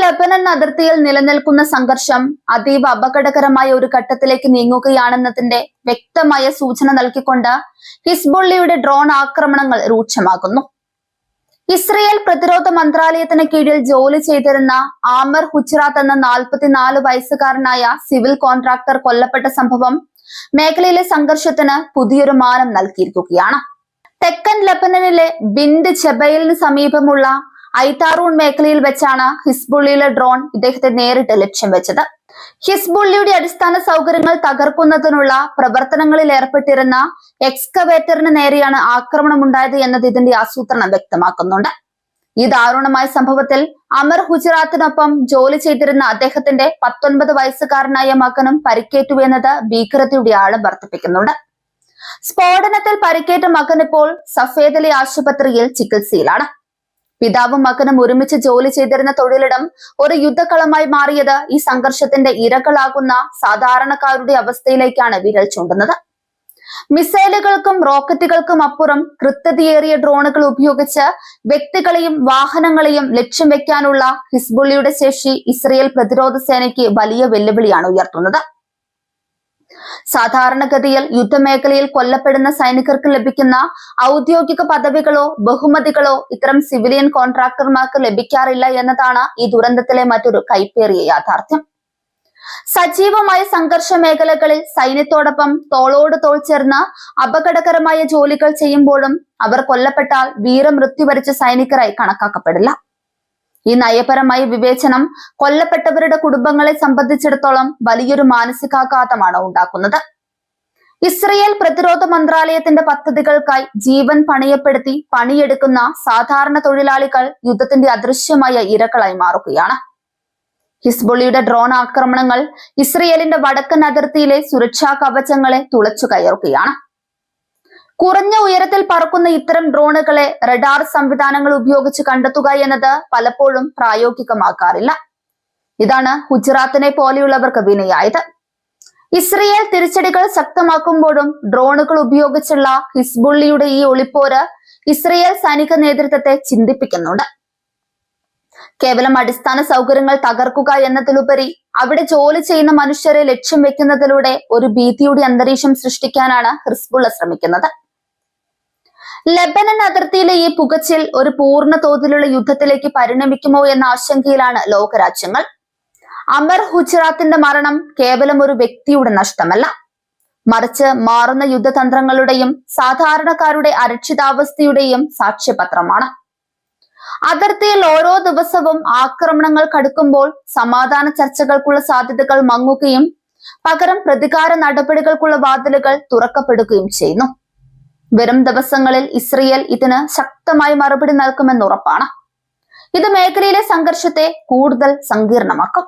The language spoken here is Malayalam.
ലെബനൻ അതിർത്തിയിൽ നിലനിൽക്കുന്ന സംഘർഷം അതീവ അപകടകരമായ ഒരു ഘട്ടത്തിലേക്ക് നീങ്ങുകയാണെന്നതിന്റെ വ്യക്തമായ സൂചന നൽകിക്കൊണ്ട് ഹിസ്ബുള്ളയുടെ ഡ്രോൺ ആക്രമണങ്ങൾ രൂക്ഷമാകുന്നു. ഇസ്രയേൽ പ്രതിരോധ മന്ത്രാലയത്തിന് കീഴിൽ ജോലി ചെയ്തിരുന്ന ആമർ ഹുജ്റാത്ത് എന്ന 44 വയസ്സുകാരനായ സിവിൽ കോൺട്രാക്ടർ കൊല്ലപ്പെട്ട സംഭവം മേഖലയിലെ സംഘർഷത്തിന് പുതിയൊരു മാനം നൽകിയിരിക്കുകയാണ്. തെക്കൻ ലെബനനിലെ ബിൻഡ് ജബൈലിന് സമീപമുള്ള ഐതാറൂൺ മേഖലയിൽ വെച്ചാണ് ഹിസ്ബുള്ളിയുടെ ഡ്രോൺ ഇദ്ദേഹത്തെ നേരിട്ട് ലക്ഷ്യം വെച്ചത്. ഹിസ്ബുള്ളിയുടെ അടിസ്ഥാന സൗകര്യങ്ങൾ തകർക്കുന്നതിനുള്ള പ്രവർത്തനങ്ങളിൽ ഏർപ്പെട്ടിരുന്ന എക്സ്കവേറ്ററിന് നേരെയാണ് ആക്രമണമുണ്ടായത് എന്നത് ഇതിന്റെ ആസൂത്രണം വ്യക്തമാക്കുന്നുണ്ട്. ഈ ദാരുണമായ സംഭവത്തിൽ അമർ ഹുജ്റാത്തിനൊപ്പം ജോലി ചെയ്തിരുന്ന അദ്ദേഹത്തിന്റെ 19 വയസ്സുകാരനായ മകനും പരിക്കേറ്റു എന്നത് ഭീകരതയുടെ ആഴം വർദ്ധിപ്പിക്കുന്നുണ്ട്. സ്ഫോടനത്തിൽ പരിക്കേറ്റ മകൻ ഇപ്പോൾ സഫേദലി ആശുപത്രിയിൽ ചികിത്സയിലാണ്. പിതാവും മകനും ഒരുമിച്ച് ജോലി ചെയ്തിരുന്ന തൊഴിലിടം ഒരു യുദ്ധക്കളമായി മാറിയത് ഈ സംഘർഷത്തിന്റെ ഇരകളാകുന്ന സാധാരണക്കാരുടെ അവസ്ഥയിലേക്കാണ് വിരൽ ചൂണ്ടുന്നത്. മിസൈലുകൾക്കും റോക്കറ്റുകൾക്കും അപ്പുറം കൃത്യതയേറിയ ഡ്രോണുകൾ ഉപയോഗിച്ച് വ്യക്തികളെയും വാഹനങ്ങളെയും ലക്ഷ്യം വെക്കാനുള്ള ഹിസ്ബുള്ളിയുടെ ശേഷി ഇസ്രയേൽ പ്രതിരോധ സേനയ്ക്ക് വലിയ വെല്ലുവിളിയാണ് ഉയർത്തുന്നത്. സാധാരണഗതിയിൽ യുദ്ധമേഖലയിൽ കൊല്ലപ്പെടുന്ന സൈനികർക്ക് ലഭിക്കുന്ന ഔദ്യോഗിക പദവികളോ ബഹുമതികളോ ഇത്തരം സിവിലിയൻ കോൺട്രാക്ടർമാർക്ക് ലഭിക്കാറില്ല എന്നതാണ് ഈ ദുരന്തത്തിലെ മറ്റൊരു കൈപ്പേറിയ യാഥാർത്ഥ്യം. സജീവമായ സംഘർഷ മേഖലകളിൽ സൈന്യത്തോടൊപ്പം തോളോട് തോൾ ചേർന്ന് അപകടകരമായ ജോലികൾ ചെയ്യുമ്പോഴും അവർ കൊല്ലപ്പെട്ടാൽ വീരമൃത്യു വരിച്ച സൈനികരായി കണക്കാക്കപ്പെടില്ല. ഈ നയപരമായ വിവേചനം കൊല്ലപ്പെട്ടവരുടെ കുടുംബങ്ങളെ സംബന്ധിച്ചിടത്തോളം വലിയൊരു മാനസികാഘാതമാണ് ഉണ്ടാക്കുന്നത്. ഇസ്രയേൽ പ്രതിരോധ മന്ത്രാലയത്തിന്റെ പദ്ധതികൾക്കായി ജീവൻ പണയപ്പെടുത്തി പണിയെടുക്കുന്ന സാധാരണ തൊഴിലാളികൾ യുദ്ധത്തിന്റെ അദൃശ്യമായ ഇരകളായി മാറുകയാണ്. ഹിസ്ബുള്ളിയുടെ ഡ്രോൺ ആക്രമണങ്ങൾ ഇസ്രയേലിന്റെ വടക്കൻ അതിർത്തിയിലെ സുരക്ഷാ കവചങ്ങളെ തുളച്ചു കയറുകയാണ്. കുറഞ്ഞ ഉയരത്തിൽ പറക്കുന്ന ഇത്തരം ഡ്രോണുകളെ റഡാർ സംവിധാനങ്ങൾ ഉപയോഗിച്ച് കണ്ടെത്തുക എന്നത് പലപ്പോഴും പ്രായോഗികമാക്കാറില്ല. ഇതാണ് ഹുജ്റാത്തിനെ പോലെയുള്ളവർക്ക് വിനയായത്. ഇസ്രയേൽ തിരിച്ചടികൾ ശക്തമാക്കുമ്പോഴും ഡ്രോണുകൾ ഉപയോഗിച്ചുള്ള ഹിസ്ബുള്ളിയുടെ ഈ ഒളിപ്പോര് ഇസ്രയേൽ സൈനിക നേതൃത്വത്തെ ചിന്തിപ്പിക്കുന്നുണ്ട്. കേവലം അടിസ്ഥാന സൗകര്യങ്ങൾ തകർക്കുക എന്നതിലുപരി അവിടെ ജോലി ചെയ്യുന്ന മനുഷ്യരെ ലക്ഷ്യം വെക്കുന്നതിലൂടെ ഒരു ഭീതിയുടെ അന്തരീക്ഷം സൃഷ്ടിക്കാനാണ് ഹിസ്ബുള്ള ശ്രമിക്കുന്നത്. ലെബനൻ അതിർത്തിയിലെ ഈ പുകച്ചിൽ ഒരു പൂർണ്ണ തോതിലുള്ള യുദ്ധത്തിലേക്ക് പരിണമിക്കുമോ എന്ന ആശങ്കയിലാണ് ലോകരാജ്യങ്ങൾ. അമർ ഹുജ്റാത്തിന്റെ മരണം കേവലം ഒരു വ്യക്തിയുടെ നഷ്ടമല്ല, മറിച്ച് മാറുന്ന യുദ്ധതന്ത്രങ്ങളുടെയും സാധാരണക്കാരുടെ അരക്ഷിതാവസ്ഥയുടെയും സാക്ഷ്യപത്രമാണ്. അതിർത്തിയിൽ ഓരോ ദിവസവും ആക്രമണങ്ങൾ കടുക്കുമ്പോൾ സമാധാന ചർച്ചകൾക്കുള്ള സാധ്യതകൾ മങ്ങുകയും പകരം പ്രതികാര നടപടികൾക്കുള്ള വാതിലുകൾ തുറക്കപ്പെടുകയും ചെയ്യുന്നു. വരും ദിവസങ്ങളിൽ ഇസ്രയേൽ ഇതിന് ശക്തമായി മറുപടി നൽകുമെന്ന് ഉറപ്പാണ്. ഇത് മേഖലയിലെ സംഘർഷത്തെ കൂടുതൽ സങ്കീർണമാക്കും.